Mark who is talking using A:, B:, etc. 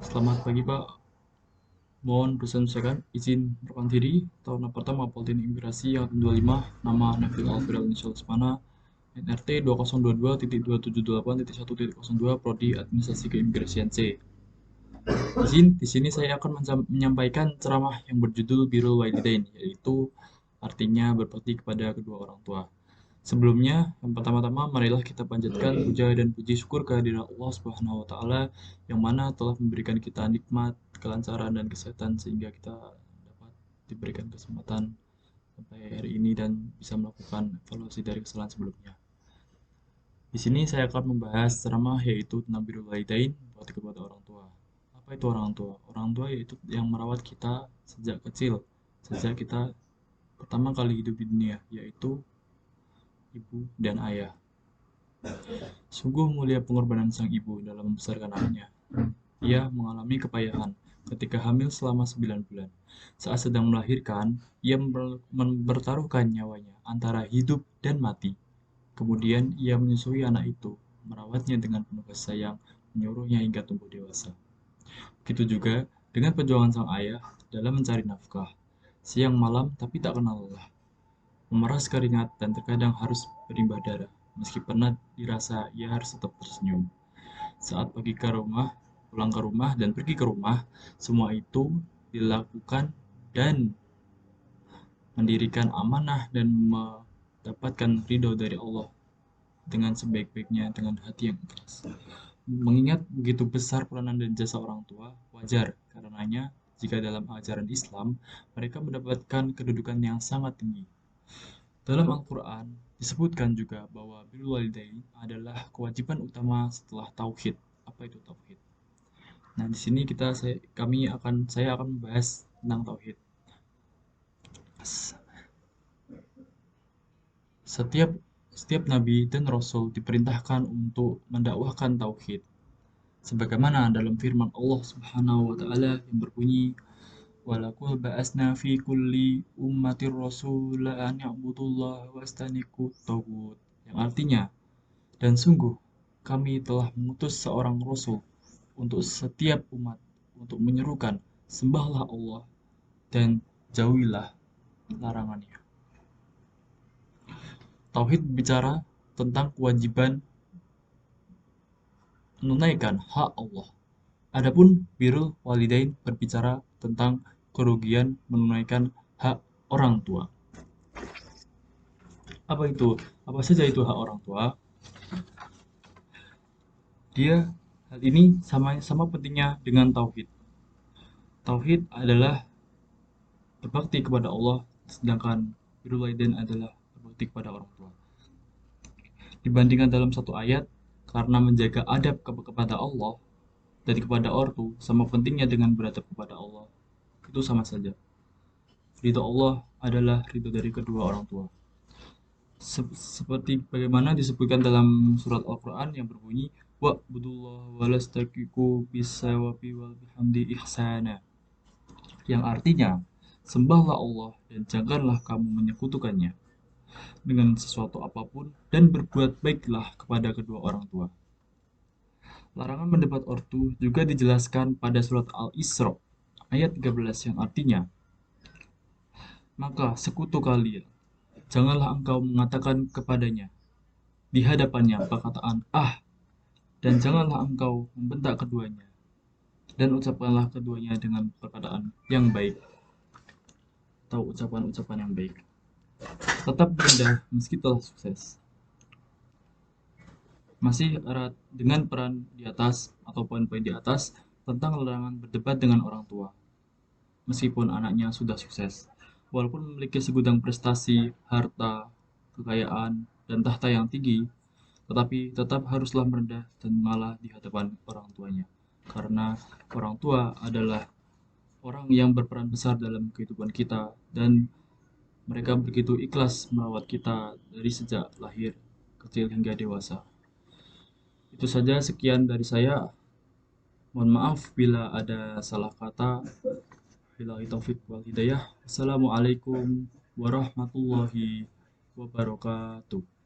A: Selamat pagi Pak, mohon bersesuaikan izin perkenalkan diri. Tahun pertama Politeknik Imigrasi yang 25, nama Nafil Alfred Inisial Semana, NRT 2022.2728.1.02, Prodi Administrasi Keimigrasian C. Di sini saya akan menyampaikan ceramah yang berjudul Birrul Walidain, yaitu artinya berbakti kepada kedua orang tua. Sebelumnya, yang pertama-tama marilah kita panjatkan puja dan puji syukur kehadirat Allah Subhanahu wa taala yang mana telah memberikan kita nikmat, kelancaran dan kesehatan sehingga kita dapat diberikan kesempatan sampai hari ini dan bisa melakukan evaluasi dari kesalahan sebelumnya. Di sini saya akan membahas ceramah yaitu tentang birrul walidain, berbakti kepada orang tua. Apa itu orang tua? Orang tua yaitu yang merawat kita sejak kecil, sejak kita pertama kali hidup di dunia, yaitu ibu dan ayah. Sungguh mulia pengorbanan sang ibu dalam membesarkan anaknya. Ia mengalami kepayahan ketika hamil selama 9 bulan. Saat sedang melahirkan, ia mempertaruhkan nyawanya antara hidup dan mati. Kemudian ia menyusui anak itu, merawatnya dengan penuh kasih sayang, menyuruhnya hingga tumbuh dewasa. Begitu juga dengan perjuangan sang ayah dalam mencari nafkah. Siang malam tapi tak kenal lelah. Memeras keringat dan terkadang harus berimbah darah. Meski penat dirasa, ia harus tetap tersenyum. Saat pulang ke rumah dan pergi ke rumah, semua itu dilakukan dan mendirikan amanah dan mendapatkan ridho dari Allah dengan sebaik-baiknya dengan hati yang ikhlas. Mengingat begitu besar peranan dan jasa orang tua, wajar karenanya jika dalam ajaran Islam mereka mendapatkan kedudukan yang sangat tinggi. Dalam Al-Quran disebutkan juga bahwa birrul walidain adalah kewajiban utama setelah tauhid. Apa itu tauhid? Nah, di sini saya akan membahas tentang tauhid. Setiap setiap nabi dan rasul diperintahkan untuk mendakwahkan tauhid. Sebagaimana dalam firman Allah Subhanahu wa taala yang berbunyi, "Walaqad ba'atsna fi kulli ummatir rasula an ya'budullaha wastaniqut taghut." Yang artinya, dan sungguh kami telah mengutus seorang rasul untuk setiap umat untuk menyerukan sembahlah Allah dan jauhilah larangannya. Tauhid berbicara tentang kewajiban menunaikan hak Allah. Adapun birrul walidain berbicara tentang kerugian menunaikan hak orang tua. Apa itu? Apa saja itu hak orang tua? Hal ini sama pentingnya dengan tauhid. Tauhid adalah berbakti kepada Allah, sedangkan birrul walidain adalah berbakti kepada orang tua. Dibandingkan dalam satu ayat, karena menjaga adab kepada Allah dan kepada ortu sama pentingnya dengan beradab kepada Allah. Itu sama saja. Ridho Allah adalah ridho dari kedua orang tua. Seperti bagaimana disebutkan dalam surat Al-Quran yang berbunyi, wa'budullah walastaqiku bisawabi wal bihamdi ihsana. Yang artinya, sembahlah Allah dan janganlah kamu menyekutukannya dengan sesuatu apapun dan berbuat baiklah kepada kedua orang tua. Larangan mendebat ortu juga dijelaskan pada surat Al-Isra ayat 13 yang artinya, maka sekutu kalian, janganlah engkau mengatakan kepadanya di hadapannya perkataan ah, dan janganlah engkau membentak keduanya, dan ucapkanlah keduanya dengan perkataan yang baik atau ucapan-ucapan yang baik. Tetap rendah meski telah sukses. Masih erat dengan peran di atas atau poin-poin di atas tentang larangan berdebat dengan orang tua. Meskipun anaknya sudah sukses, walaupun memiliki segudang prestasi, harta, kekayaan, dan tahta yang tinggi, tetapi tetap haruslah merendah dan mengalah di hadapan orang tuanya. Karena orang tua adalah orang yang berperan besar dalam kehidupan kita dan mereka begitu ikhlas merawat kita dari sejak lahir, kecil hingga dewasa. Itu saja sekian dari saya. Mohon maaf bila ada salah kata. Billahi taufik wal hidayah. Assalamualaikum warahmatullahi wabarakatuh.